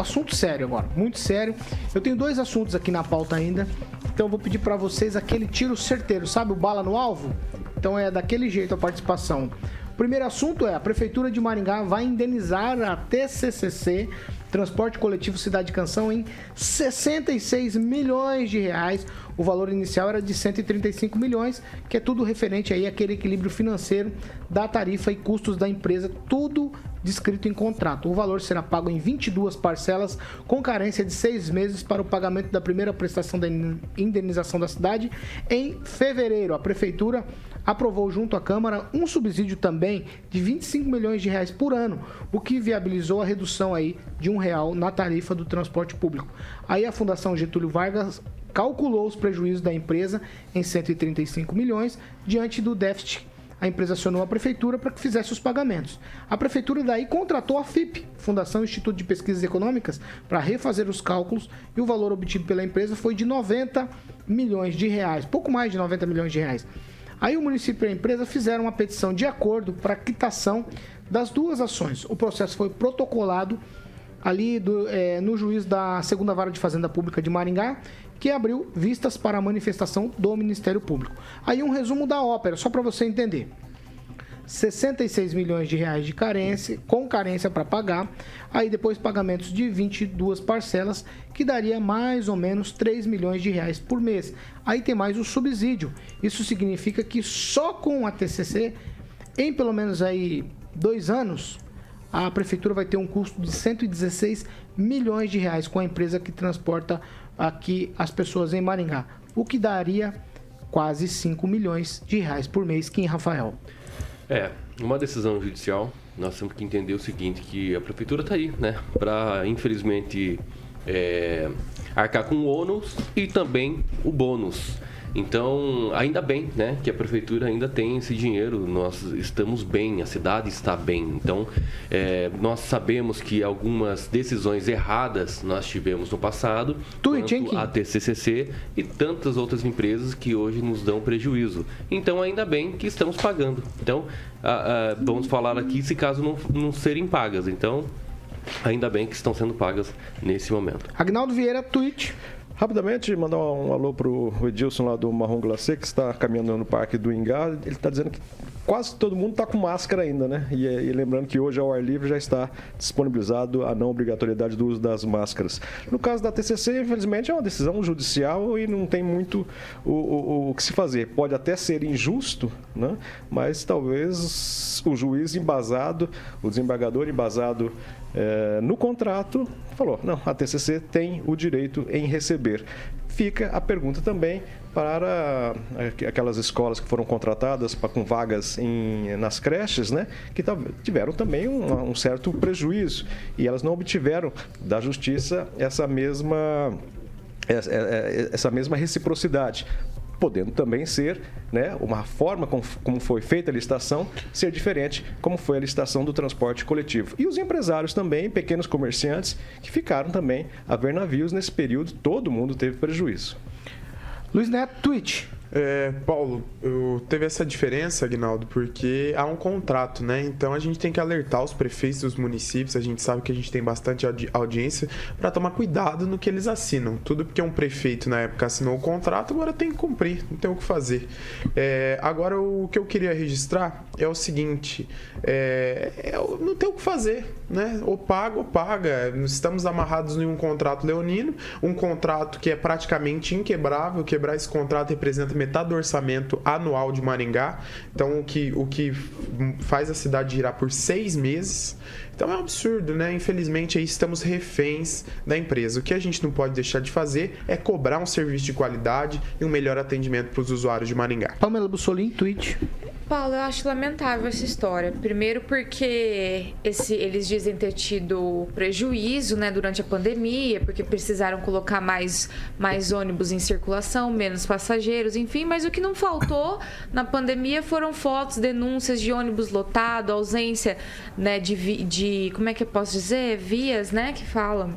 assunto sério agora, muito sério. Eu tenho 2 assuntos aqui na pauta ainda, então eu vou pedir para vocês aquele tiro certeiro, sabe o bala no alvo? Então é daquele jeito a participação. O primeiro assunto é: a Prefeitura de Maringá vai indenizar a TCCC, Transporte Coletivo Cidade Canção, em 66 milhões de reais. O valor inicial era de 135 milhões, que é tudo referente aí àquele equilíbrio financeiro da tarifa e custos da empresa, tudo descrito em contrato. O valor será pago em 22 parcelas, com carência de 6 meses para o pagamento da primeira prestação da indenização da cidade em fevereiro. A Prefeitura aprovou junto à Câmara um subsídio também de 25 milhões de reais por ano, o que viabilizou a redução aí de R$1 na tarifa do transporte público. Aí a Fundação Getúlio Vargas calculou os prejuízos da empresa em 135 milhões diante do déficit. A empresa acionou a Prefeitura para que fizesse os pagamentos. A Prefeitura daí contratou a FIP, Fundação Instituto de Pesquisas Econômicas, para refazer os cálculos, e o valor obtido pela empresa foi de 90 milhões de reais, pouco mais de 90 milhões de reais. Aí o município e a empresa fizeram uma petição de acordo para a quitação das 2 ações. O processo foi protocolado ali no juiz da 2ª Vara de Fazenda Pública de Maringá, que abriu vistas para a manifestação do Ministério Público. Aí um resumo da ópera, só para você entender. 66 milhões de reais de carência, com carência para pagar, aí depois pagamentos de 22 parcelas, que daria mais ou menos 3 milhões de reais por mês. Aí tem mais o subsídio. Isso significa que só com a TCC, em pelo menos aí 2 anos, a Prefeitura vai ter um custo de 116 milhões de reais com a empresa que transporta aqui as pessoas em Maringá, o que daria quase 5 milhões de reais por mês. Kim Rafael. Uma decisão judicial, nós temos que entender o seguinte, que a Prefeitura está aí, né, para, infelizmente, arcar com o ônus e também o bônus. Então, ainda bem, né, que a Prefeitura ainda tem esse dinheiro, nós estamos bem, a cidade está bem. Então, nós sabemos que algumas decisões erradas nós tivemos no passado, quanto a TCCC e tantas outras empresas que hoje nos dão prejuízo. Então, ainda bem que estamos pagando. Então, vamos falar aqui se caso não serem pagas. Então, ainda bem que estão sendo pagas nesse momento. Agnaldo Vieira, tweet. Rapidamente, mandar um alô pro Edilson lá do Marrom Glacê, que está caminhando no Parque do Ingá. Ele está dizendo que quase todo mundo está com máscara ainda, né? E lembrando que hoje ao ar livre já está disponibilizado a não obrigatoriedade do uso das máscaras. No caso da TCC, infelizmente, é uma decisão judicial e não tem muito o que se fazer. Pode até ser injusto, né? Mas talvez o juiz embasado, o desembargador embasado no contrato, falou, não, a TCC tem o direito em receber. Fica a pergunta também para aquelas escolas que foram contratadas com vagas nas creches, né, que tiveram também um certo prejuízo e elas não obtiveram da justiça essa mesma reciprocidade, podendo também ser, né, uma forma como foi feita a licitação ser diferente, como foi a licitação do transporte coletivo. E os empresários também, pequenos comerciantes, que ficaram também a ver navios nesse período, todo mundo teve prejuízo. Luiz Neto, tweet. Paulo, teve essa diferença, Aguinaldo, porque há um contrato, né? Então a gente tem que alertar os prefeitos dos municípios, a gente sabe que a gente tem bastante audiência, para tomar cuidado no que eles assinam. Tudo porque um prefeito na época assinou o contrato, agora tem que cumprir, não tem o que fazer. Agora o que eu queria registrar é o seguinte, não tem o que fazer, né? Ou paga ou paga. Estamos amarrados em um contrato leonino, um contrato que é praticamente inquebrável. Quebrar esse contrato representa metade do orçamento anual de Maringá, então o que faz a cidade girar por 6 meses. Então é um absurdo, né? Infelizmente aí estamos reféns da empresa. O que a gente não pode deixar de fazer é cobrar um serviço de qualidade e um melhor atendimento para os usuários de Maringá. Pamela Bussolini, tweet. Paulo, eu acho lamentável essa história. Primeiro porque eles dizem ter tido prejuízo, né, durante a pandemia, porque precisaram colocar mais ônibus em circulação, menos passageiros, enfim. Mas o que não faltou na pandemia foram fotos, denúncias de ônibus lotado, ausência, né, de como é que eu posso dizer? Vias, né, que falam.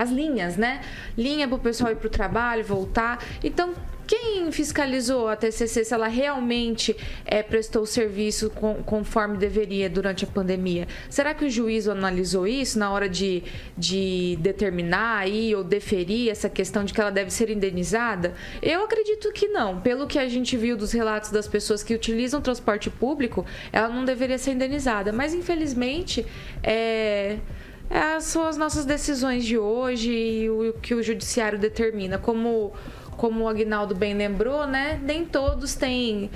As linhas, né? Linha para o pessoal ir para o trabalho, voltar. Então, quem fiscalizou a TCC se ela realmente prestou o serviço conforme deveria durante a pandemia? Será que o juízo analisou isso na hora de determinar aí ou deferir essa questão de que ela deve ser indenizada? Eu acredito que não. Pelo que a gente viu dos relatos das pessoas que utilizam o transporte público, ela não deveria ser indenizada. Mas, infelizmente, são as nossas decisões de hoje e o que o judiciário determina. Como o Aguinaldo bem lembrou, né? Nem todos têm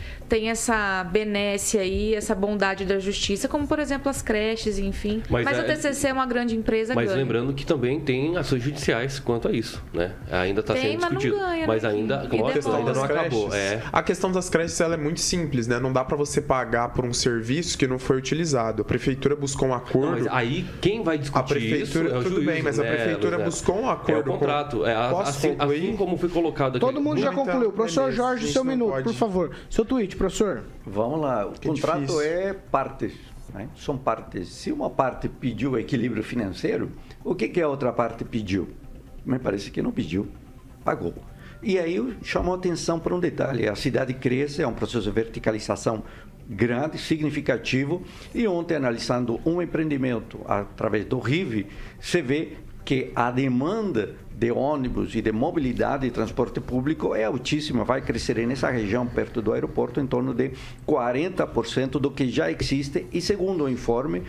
essa benesse aí, essa bondade da justiça, como, por exemplo, as creches, enfim. Mas a TCC é uma grande empresa, Mas ganha. lembrando que também tem ações judiciais quanto a isso, né? Ainda está sendo discutido. Mas ainda não acabou. A questão das creches ela é muito simples, né? Não dá para você pagar por um serviço que não foi utilizado. A prefeitura buscou um acordo. Não, mas aí quem vai discutir a prefeitura, isso é o tudo juízo, bem, mas né, a prefeitura buscou um acordo. É o contrato. Assim como foi colocado aqui. Todo mundo já concluiu. Professor beleza, Jorge, seu minuto, por favor. Seu tweet, professor. Vamos lá. O contrato difícil. é partes. Né? São partes. Se uma parte pediu equilíbrio financeiro, o que a outra parte pediu? Me parece que não pediu. Pagou. E aí chamou atenção para um detalhe. A cidade cresce, é um processo de verticalização grande, significativo. E ontem, analisando um empreendimento através do RIV, você vê que a demanda de ônibus e de mobilidade e transporte público é altíssima, vai crescer nessa região, perto do aeroporto, em torno de 40% do que já existe e, segundo o informe,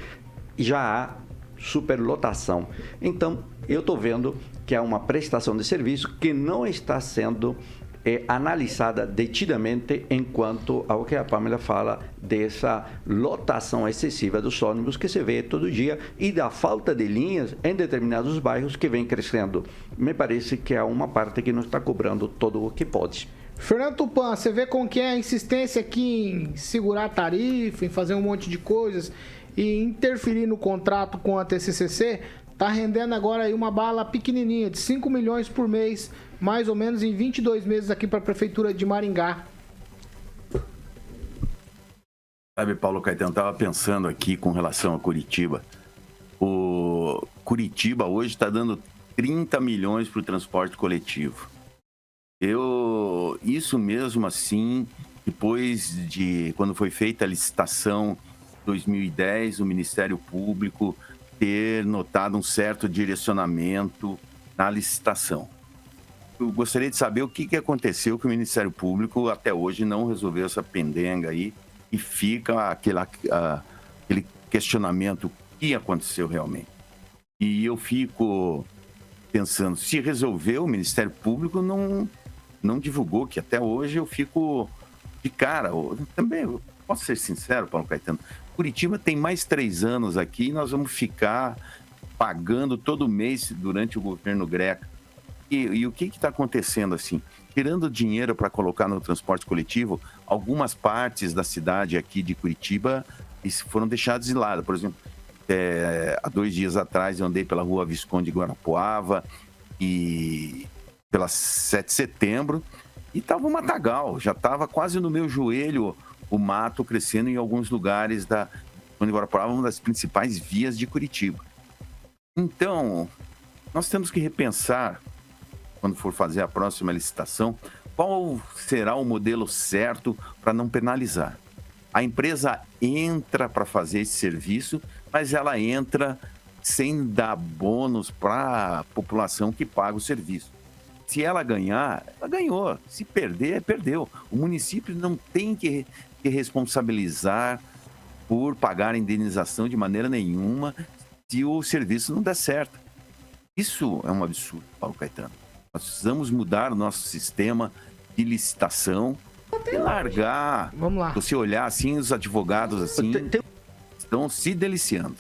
já há superlotação. Então, eu estou vendo que há uma prestação de serviço que não está sendo analisada detidamente enquanto ao que a Pamela fala dessa lotação excessiva dos ônibus que se vê todo dia e da falta de linhas em determinados bairros que vem crescendo. Me parece que há uma parte que não está cobrando todo o que pode. Fernando Tupan, você vê com que é a insistência aqui em segurar a tarifa, em fazer um monte de coisas e interferir no contrato com a TCCC, está rendendo agora aí uma bala pequenininha de 5 milhões por mês, mais ou menos em 22 meses aqui para a Prefeitura de Maringá. Sabe, Paulo Caetano, estava pensando aqui com relação a Curitiba. O Curitiba hoje está dando 30 milhões para o transporte coletivo. Isso mesmo assim, depois de quando foi feita a licitação 2010, o Ministério Público ter notado um certo direcionamento na licitação. Eu gostaria de saber o que aconteceu que o Ministério Público até hoje não resolveu essa pendenga aí e fica aquele questionamento, o que aconteceu realmente. E eu fico pensando, se resolveu, o Ministério Público não divulgou, que até hoje eu fico de cara. Também, eu posso ser sincero, Paulo Caetano, Curitiba tem mais 3 anos aqui e nós vamos ficar pagando todo mês durante o governo Greca. E o que está acontecendo assim? Tirando dinheiro para colocar no transporte coletivo, algumas partes da cidade aqui de Curitiba foram deixadas de lado. Por exemplo, há 2 dias atrás eu andei pela rua Visconde Guarapuava e pela 7 de setembro e estava um matagal, já estava quase no meu joelho o mato crescendo em alguns lugares da Visconde Guarapuava, uma das principais vias de Curitiba. Então, nós temos que repensar, quando for fazer a próxima licitação, qual será o modelo certo para não penalizar. A empresa entra para fazer esse serviço, mas ela entra sem dar bônus para a população que paga o serviço. Se ela ganhar, ela ganhou. Se perder, perdeu. O município não tem que responsabilizar por pagar a indenização de maneira nenhuma se o serviço não der certo. Isso é um absurdo, Paulo Caetano. Nós precisamos mudar o nosso sistema de licitação e largar. Vamos lá. Você olhar assim, os advogados assim estão se deliciando.